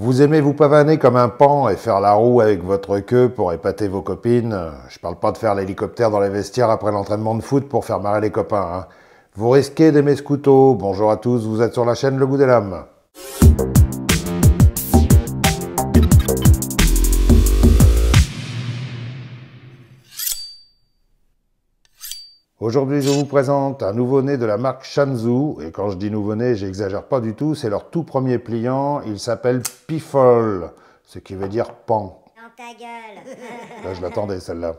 Vous aimez vous pavaner comme un paon et faire la roue avec votre queue pour épater vos copines. Je parle pas de faire l'hélicoptère dans les vestiaires après l'entraînement de foot pour faire marrer les copains, hein. Vous risquez d'aimer ce couteau. Bonjour à tous, vous êtes sur la chaîne Le Goût des Lames. Aujourd'hui, je vous présente un nouveau-né de la marque Shanzhou. Et quand je dis nouveau-né, j'exagère pas du tout, c'est leur tout premier pliant. Il s'appelle Piffle, ce qui veut dire pan. Dans ta gueule. Là, je l'attendais, celle-là.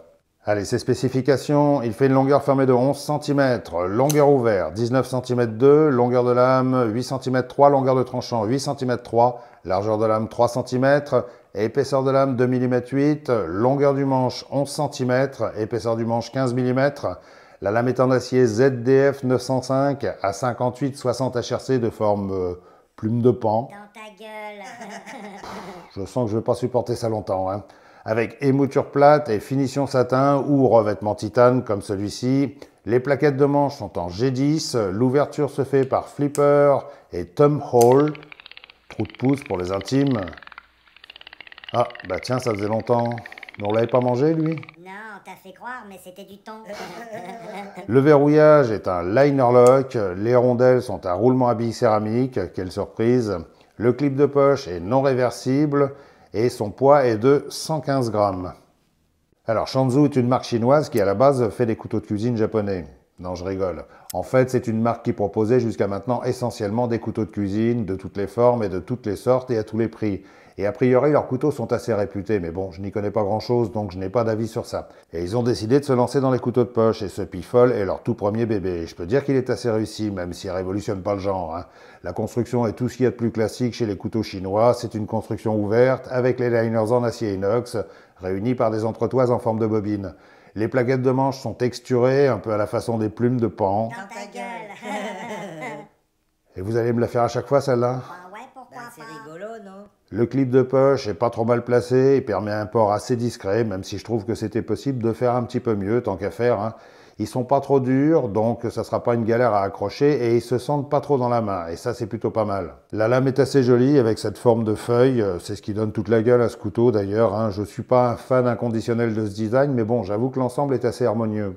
Allez, ses spécifications, il fait une longueur fermée de 11 cm, longueur ouverte 19 cm 2, longueur de lame 8 cm 3, longueur de tranchant 8 cm 3, largeur de lame 3 cm, épaisseur de lame 2 mm 8, longueur du manche 11 cm, épaisseur du manche 15 mm. La lame est en acier ZDF 905 à 58-60 HRC de forme plume de pan. Dans ta gueule. Je sens que je ne vais pas supporter ça longtemps, hein. Avec émouture plate et finition satin ou revêtement titane comme celui-ci. Les plaquettes de manche sont en G10. L'ouverture se fait par flipper et thumb hole. Trou de pouce pour les intimes. Ah, bah tiens, ça faisait longtemps. Mais on l'avait pas mangé, lui? Non, on t'a fait croire, mais c'était du thon. Le verrouillage est un liner lock. Les rondelles sont un roulement à billes céramique. Quelle surprise! Le clip de poche est non réversible et son poids est de 115 grammes. Alors, Shanzhou est une marque chinoise qui, à la base, fait des couteaux de cuisine japonais. Non, je rigole. En fait, c'est une marque qui proposait jusqu'à maintenant essentiellement des couteaux de cuisine de toutes les formes et de toutes les sortes et à tous les prix. Et a priori, leurs couteaux sont assez réputés, mais bon, je n'y connais pas grand-chose, donc je n'ai pas d'avis sur ça. Et ils ont décidé de se lancer dans les couteaux de poche, et ce Piffle est leur tout premier bébé. Je peux dire qu'il est assez réussi, même s'il révolutionne pas le genre, hein. La construction est tout ce qu'il y a de plus classique chez les couteaux chinois. C'est une construction ouverte, avec les liners en acier inox, réunis par des entretoises en forme de bobine. Les plaquettes de manche sont texturées, un peu à la façon des plumes de pan. Dans ta gueule. Et vous allez me la faire à chaque fois, celle-là? Bah ouais, pourquoi C'est pas. rigolo, non? Le clip de poche est pas trop mal placé, il permet un port assez discret, même si je trouve que c'était possible de faire un petit peu mieux, tant qu'à faire, hein. Ils sont pas trop durs, donc ça sera pas une galère à accrocher, et ils se sentent pas trop dans la main, et ça c'est plutôt pas mal. La lame est assez jolie, avec cette forme de feuille, c'est ce qui donne toute la gueule à ce couteau d'ailleurs, hein. Je suis pas un fan inconditionnel de ce design, mais bon, j'avoue que l'ensemble est assez harmonieux.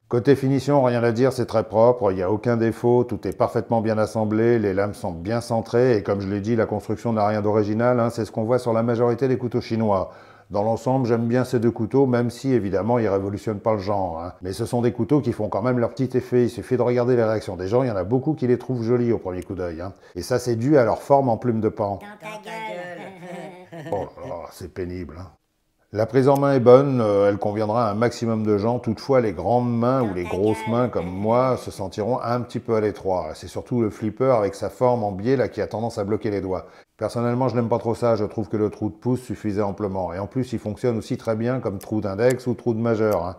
Côté finition, rien à dire, c'est très propre, il n'y a aucun défaut, tout est parfaitement bien assemblé, les lames sont bien centrées, et comme je l'ai dit, la construction n'a rien d'original, hein, c'est ce qu'on voit sur la majorité des couteaux chinois. Dans l'ensemble, j'aime bien ces deux couteaux, même si évidemment ils révolutionnent pas le genre, hein. Mais ce sont des couteaux qui font quand même leur petit effet, il suffit de regarder les réactions des gens, il y en a beaucoup qui les trouvent jolis au premier coup d'œil, hein. Et ça c'est dû à leur forme en plume de pan. Dans ta gueule. Oh là là, c'est pénible, hein. La prise en main est bonne, elle conviendra à un maximum de gens. Toutefois, les grandes mains ou les grosses mains comme moi se sentiront un petit peu à l'étroit. C'est surtout le flipper avec sa forme en biais là qui a tendance à bloquer les doigts. Personnellement, je n'aime pas trop ça. Je trouve que le trou de pouce suffisait amplement. Et en plus, il fonctionne aussi très bien comme trou d'index ou trou de majeur, hein.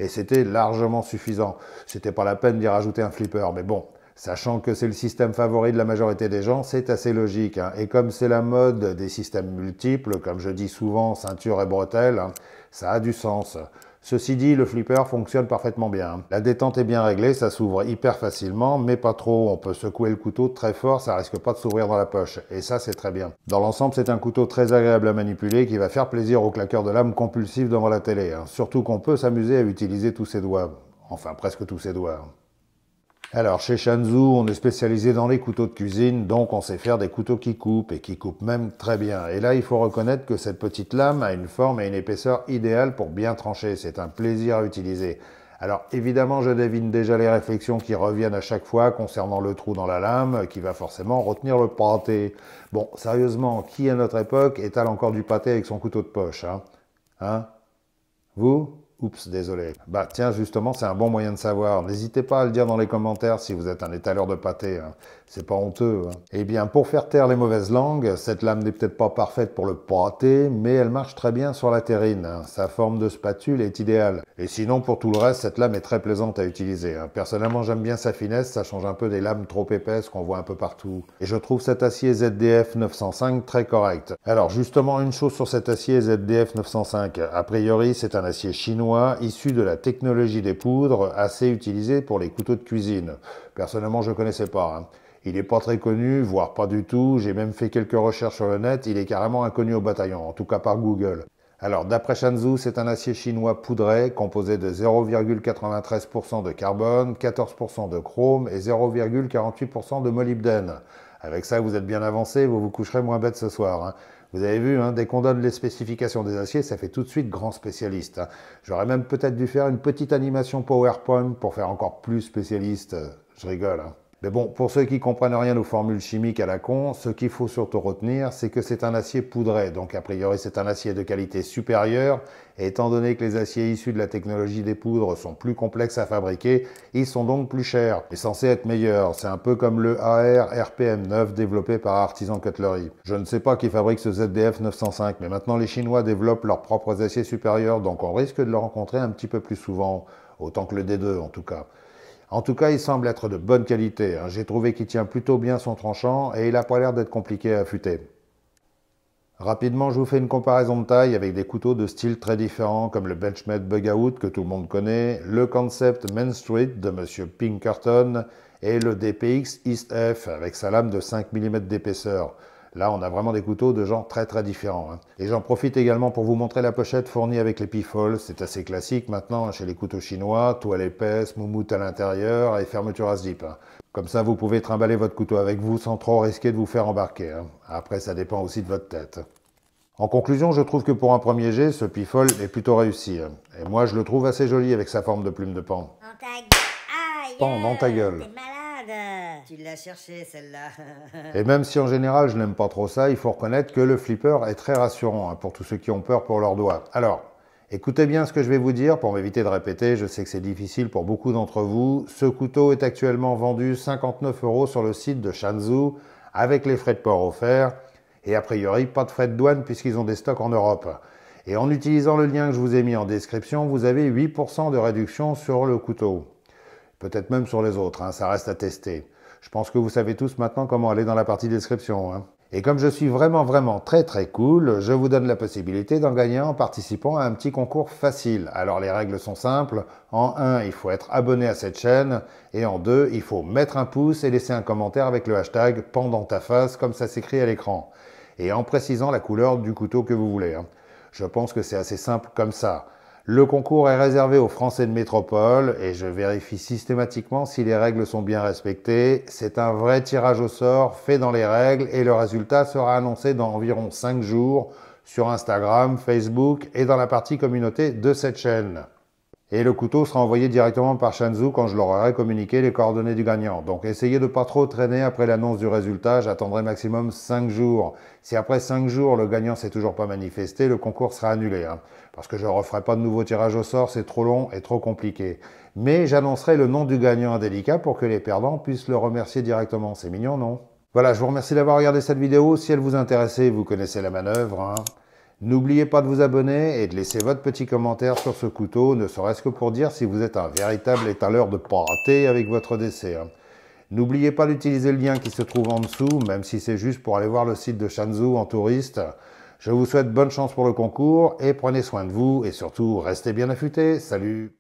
Et c'était largement suffisant. C'était pas la peine d'y rajouter un flipper, mais bon. Sachant que c'est le système favori de la majorité des gens, c'est assez logique, hein. Et comme c'est la mode des systèmes multiples, comme je dis souvent, ceinture et bretelles, hein, ça a du sens. Ceci dit, le flipper fonctionne parfaitement bien. La détente est bien réglée, ça s'ouvre hyper facilement, mais pas trop. On peut secouer le couteau très fort, ça risque pas de s'ouvrir dans la poche. Et ça, c'est très bien. Dans l'ensemble, c'est un couteau très agréable à manipuler qui va faire plaisir aux claqueurs de lame compulsifs devant la télé, hein. Surtout qu'on peut s'amuser à utiliser tous ses doigts. Enfin, presque tous ses doigts. Alors, chez Shanzhou, on est spécialisé dans les couteaux de cuisine, donc on sait faire des couteaux qui coupent, et qui coupent même très bien. Et là, il faut reconnaître que cette petite lame a une forme et une épaisseur idéales pour bien trancher. C'est un plaisir à utiliser. Alors, évidemment, je devine déjà les réflexions qui reviennent à chaque fois concernant le trou dans la lame, qui va forcément retenir le pâté. Bon, sérieusement, qui à notre époque étale encore du pâté avec son couteau de poche, hein? Hein? Vous? Oups, désolé. Bah tiens, justement, c'est un bon moyen de savoir. N'hésitez pas à le dire dans les commentaires si vous êtes un étaleur de pâté, hein. C'est pas honteux, hein. Eh bien, pour faire taire les mauvaises langues, cette lame n'est peut-être pas parfaite pour le pâté, mais elle marche très bien sur la terrine, hein. Sa forme de spatule est idéale. Et sinon, pour tout le reste, cette lame est très plaisante à utiliser, hein. Personnellement, j'aime bien sa finesse, ça change un peu des lames trop épaisses qu'on voit un peu partout. Et je trouve cet acier ZDF 905 très correct. Alors, justement, une chose sur cet acier ZDF 905. A priori, c'est un acier chinois issu de la technologie des poudres, assez utilisé pour les couteaux de cuisine. Personnellement, je ne connaissais pas, hein. Il n'est pas très connu, voire pas du tout. J'ai même fait quelques recherches sur le net. Il est carrément inconnu au bataillon, en tout cas par Google. Alors, d'après Shanzhou, c'est un acier chinois poudré composé de 0,93% de carbone, 14% de chrome et 0,48% de molybdène. Avec ça, vous êtes bien avancé, vous vous coucherez moins bête ce soir, hein. Vous avez vu, hein, dès qu'on donne les spécifications des aciers, ça fait tout de suite grand spécialiste, hein. J'aurais même peut-être dû faire une petite animation PowerPoint pour faire encore plus spécialiste. Je rigole, hein. Mais bon, pour ceux qui comprennent rien aux formules chimiques à la con, ce qu'il faut surtout retenir, c'est que c'est un acier poudré. Donc a priori, c'est un acier de qualité supérieure. Et étant donné que les aciers issus de la technologie des poudres sont plus complexes à fabriquer, ils sont donc plus chers, mais censés être meilleurs. C'est un peu comme le AR RPM9 développé par Artisan Cutlery. Je ne sais pas qui fabrique ce ZDF 905, mais maintenant les Chinois développent leurs propres aciers supérieurs, donc on risque de le rencontrer un petit peu plus souvent, autant que le D2 en tout cas. En tout cas, il semble être de bonne qualité, hein. J'ai trouvé qu'il tient plutôt bien son tranchant et il n'a pas l'air d'être compliqué à affûter. Rapidement, je vous fais une comparaison de taille avec des couteaux de style très différents comme le Benchmade Bug-Out que tout le monde connaît, le Concept Main Street de Monsieur Pinkerton et le DPX East F avec sa lame de 5 mm d'épaisseur. Là, on a vraiment des couteaux de genre très différents, hein. Et j'en profite également pour vous montrer la pochette fournie avec les pifoles. C'est assez classique maintenant chez les couteaux chinois, toile épaisse, moumoute à l'intérieur et fermeture à zip, hein. Comme ça, vous pouvez trimballer votre couteau avec vous sans trop risquer de vous faire embarquer, hein. Après, ça dépend aussi de votre tête. En conclusion, je trouve que pour un premier jet, ce pifole est plutôt réussi, hein. Et moi, je le trouve assez joli avec sa forme de plume de pan. Dans ta gueule. Aïe. Pan dans ta gueule. T'es malade. Tu l'as cherché, celle-là. Et même si en général je n'aime pas trop ça, il faut reconnaître que le flipper est très rassurant, hein, pour tous ceux qui ont peur pour leurs doigts. Alors, écoutez bien ce que je vais vous dire pour m'éviter de répéter, je sais que c'est difficile pour beaucoup d'entre vous. Ce couteau est actuellement vendu 59 € sur le site de Shanzhou, avec les frais de port offerts, et a priori pas de frais de douane puisqu'ils ont des stocks en Europe. Et en utilisant le lien que je vous ai mis en description, vous avez 8% de réduction sur le couteau. Peut-être même sur les autres, hein, ça reste à tester. Je pense que vous savez tous maintenant comment aller dans la partie description, hein. Et comme je suis vraiment très cool, je vous donne la possibilité d'en gagner en participant à un petit concours facile. Alors les règles sont simples. En 1, il faut être abonné à cette chaîne. Et en 2, il faut mettre un pouce et laisser un commentaire avec le hashtag pendant ta face, comme ça s'écrit à l'écran. Et en précisant la couleur du couteau que vous voulez, hein. Je pense que c'est assez simple comme ça. Le concours est réservé aux Français de métropole et je vérifie systématiquement si les règles sont bien respectées. C'est un vrai tirage au sort fait dans les règles et le résultat sera annoncé dans environ 5 jours sur Instagram, Facebook et dans la partie communauté de cette chaîne. Et le couteau sera envoyé directement par Shanzhou quand je leur aurai communiqué les coordonnées du gagnant. Donc essayez de ne pas trop traîner après l'annonce du résultat, j'attendrai maximum 5 jours. Si après 5 jours le gagnant s'est toujours pas manifesté, le concours sera annulé, hein. Parce que je ne referai pas de nouveau tirage au sort, c'est trop long et trop compliqué. Mais j'annoncerai le nom du gagnant indélicat pour que les perdants puissent le remercier directement. C'est mignon, non? Voilà, je vous remercie d'avoir regardé cette vidéo. Si elle vous intéressait, vous connaissez la manœuvre, hein. N'oubliez pas de vous abonner et de laisser votre petit commentaire sur ce couteau, ne serait-ce que pour dire si vous êtes un véritable étaleur de pâté avec votre décès, hein. N'oubliez pas d'utiliser le lien qui se trouve en dessous, même si c'est juste pour aller voir le site de Shanzhou en touriste. Je vous souhaite bonne chance pour le concours et prenez soin de vous et surtout restez bien affûtés. Salut!